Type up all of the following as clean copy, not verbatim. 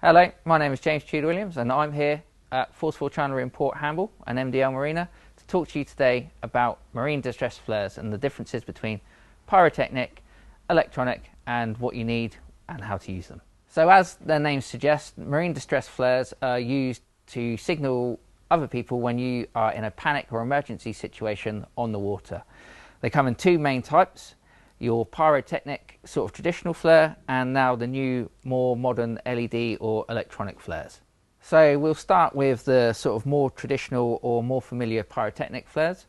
Hello, my name is James Tudor-Williams and I'm here at Chandlery in Port Hamble, an MDL Marina, to talk to you today about marine distress flares and the differences between pyrotechnic, electronic and what you need and how to use them. So as their names suggest, marine distress flares are used to signal other people when you are in a panic or emergency situation on the water. They come in two main types: your pyrotechnic sort of traditional flare and now the new more modern LED or electronic flares. So we'll start with the sort of more traditional or more familiar pyrotechnic flares.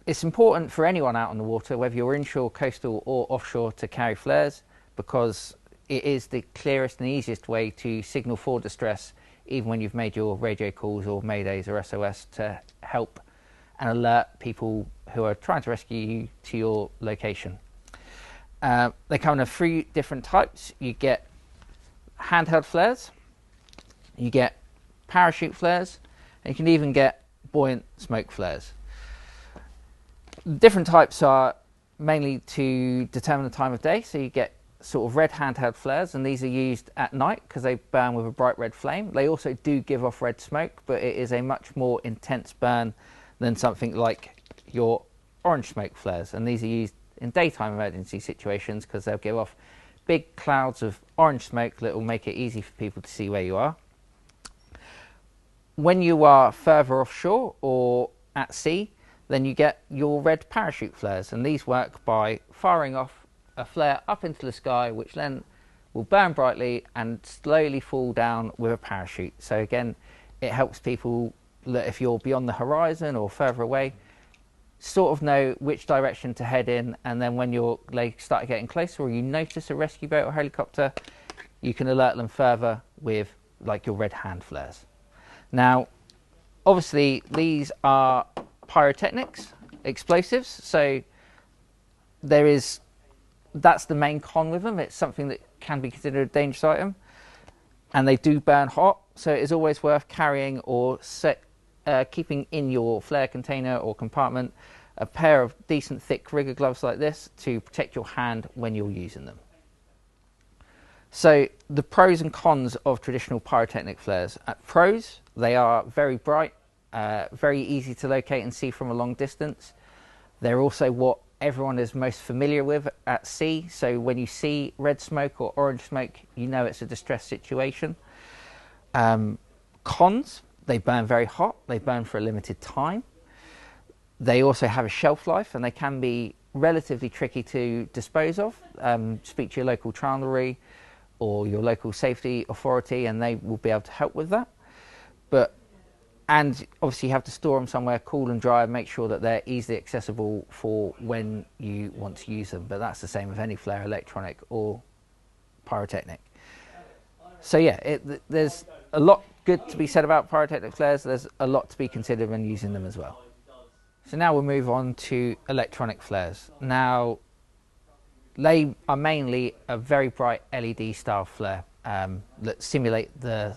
It's important for anyone out on the water, whether you're inshore, coastal or offshore, to carry flares because it is the clearest and easiest way to signal for distress even when you've made your radio calls or maydays or SOS to help and alert people who are trying to rescue you to your location. They come in three different types. You get handheld flares, you get parachute flares, and you can even get buoyant smoke flares. Different types are mainly to determine the time of day. So you get sort of red handheld flares, and these are used at night because they burn with a bright red flame. They also do give off red smoke, but it is a much more intense burn than something like your orange smoke flares, and these are used in daytime emergency situations because they'll give off big clouds of orange smoke that will make it easy for people to see where you are. When you are further offshore or at sea, then you get your red parachute flares, and these work by firing off a flare up into the sky, which then will burn brightly and slowly fall down with a parachute. So again, it helps people that if you're beyond the horizon or further away, sort of know which direction to head in, and then when they start getting closer or you notice a rescue boat or helicopter, you can alert them further with like your red hand flares. Now obviously these are pyrotechnics, explosives, so that's the main con with them. It's something that can be considered a dangerous item, and they do burn hot, so it is always worth carrying or keeping in your flare container or compartment a pair of decent thick rigger gloves like this to protect your hand when you're using them. So the pros and cons of traditional pyrotechnic flares. Pros: they are very bright, very easy to locate and see from a long distance. They're also what everyone is most familiar with at sea, so when you see red smoke or orange smoke, you know it's a distress situation. Cons: they burn very hot, they burn for a limited time. They also have a shelf life and they can be relatively tricky to dispose of. Speak to your local Chandlery or your local safety authority and they will be able to help with that. And obviously you have to store them somewhere cool and dry and make sure that they're easily accessible for when you want to use them. But that's the same with any flare, electronic or pyrotechnic. So yeah, there's a lot good to be said about pyrotechnic flares. There's a lot to be considered when using them as well. So now we'll move on to electronic flares. Now they are mainly a very bright LED style flare that simulate the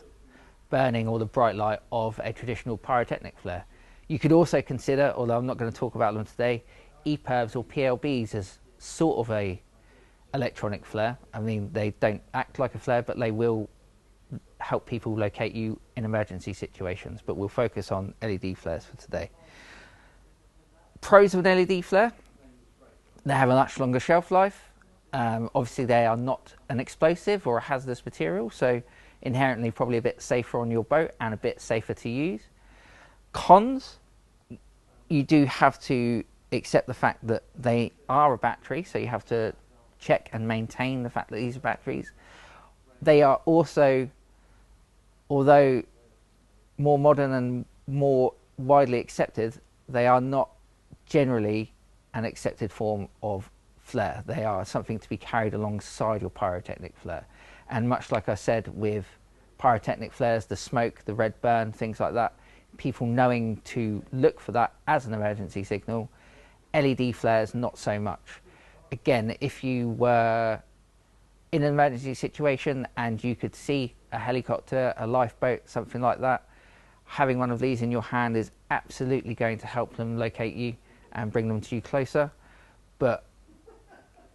burning or the bright light of a traditional pyrotechnic flare. You could also consider, although I'm not going to talk about them today, EPIRBs or PLBs as sort of a electronic flare. I mean, they don't act like a flare, but they will help people locate you in emergency situations, but we'll focus on LED flares for today. Pros of an LED flare: they have a much longer shelf life. Obviously they are not an explosive or a hazardous material, so inherently probably a bit safer on your boat and a bit safer to use. Cons: you do have to accept the fact that they are a battery, so you have to check and maintain the fact that these are batteries. They are also, although more modern and more widely accepted, they are not generally an accepted form of flare. They are something to be carried alongside your pyrotechnic flare. And much like I said with pyrotechnic flares, the smoke, the red burn, things like that, people knowing to look for that as an emergency signal. LED flares, not so much. Again, if you were in an emergency situation and you could see a helicopter, a lifeboat, something like that, having one of these in your hand is absolutely going to help them locate you and bring them to you closer. But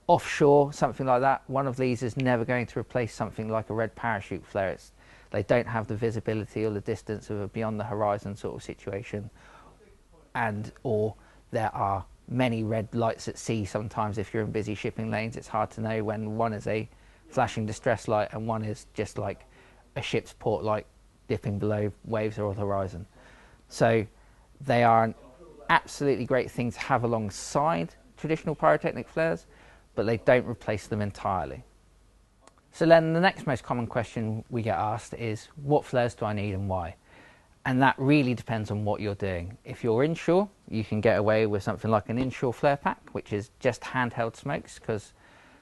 offshore, something like that, one of these is never going to replace something like a red parachute flare. They don't have the visibility or the distance of a beyond the horizon sort of situation, or there are many red lights at sea. Sometimes if you're in busy shipping lanes, it's hard to know when one is a flashing distress light and one is just like a ship's port light dipping below waves or the horizon. So they are an absolutely great thing to have alongside traditional pyrotechnic flares, but they don't replace them entirely. So then the next most common question we get asked is, what flares do I need and why? And that really depends on what you're doing. If you're inshore, you can get away with something like an inshore flare pack, which is just handheld smokes, because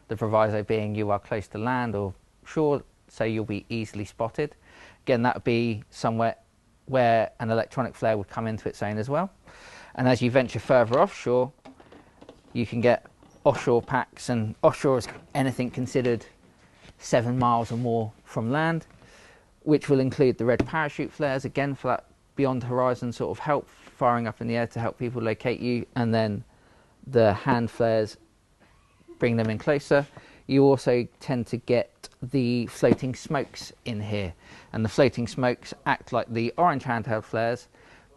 the proviso being you are close to land or shore, so you'll be easily spotted. Again, that would be somewhere where an electronic flare would come into its own as well. And as you venture further offshore, you can get offshore packs, and offshore is anything considered 7 miles or more from land, which will include the red parachute flares, again for that beyond horizon sort of help, firing up in the air to help people locate you, and then the hand flares bring them in closer. You also tend to get the floating smokes in here, and the floating smokes act like the orange handheld flares,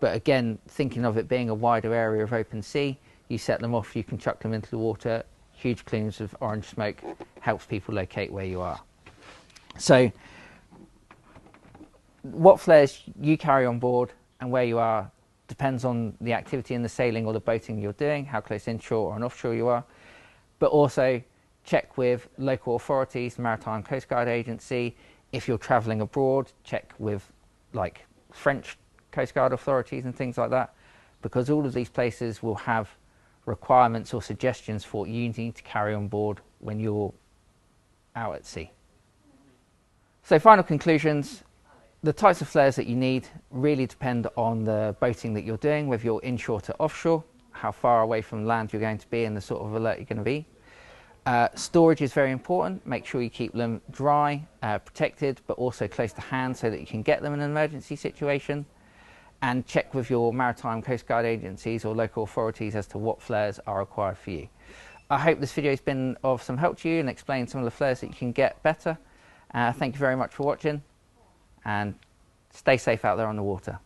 but again, thinking of it being a wider area of open sea, you set them off, you can chuck them into the water, huge plumes of orange smoke, helps people locate where you are. So what flares you carry on board and where you are depends on the activity in the sailing or the boating you're doing, how close inshore or offshore you are, but also check with local authorities, the Maritime Coast Guard Agency. If you're travelling abroad, check with like French Coast Guard authorities and things like that, because all of these places will have requirements or suggestions for what you need to carry on board when you're out at sea. So final conclusions, the types of flares that you need really depend on the boating that you're doing, whether you're inshore to offshore, how far away from land you're going to be and the sort of alert you're going to be. Storage is very important. Make sure you keep them dry, protected, but also close to hand so that you can get them in an emergency situation. And check with your Maritime Coast Guard agencies or local authorities as to what flares are required for you. I hope this video has been of some help to you and explained some of the flares that you can get better. Thank you very much for watching, and stay safe out there on the water.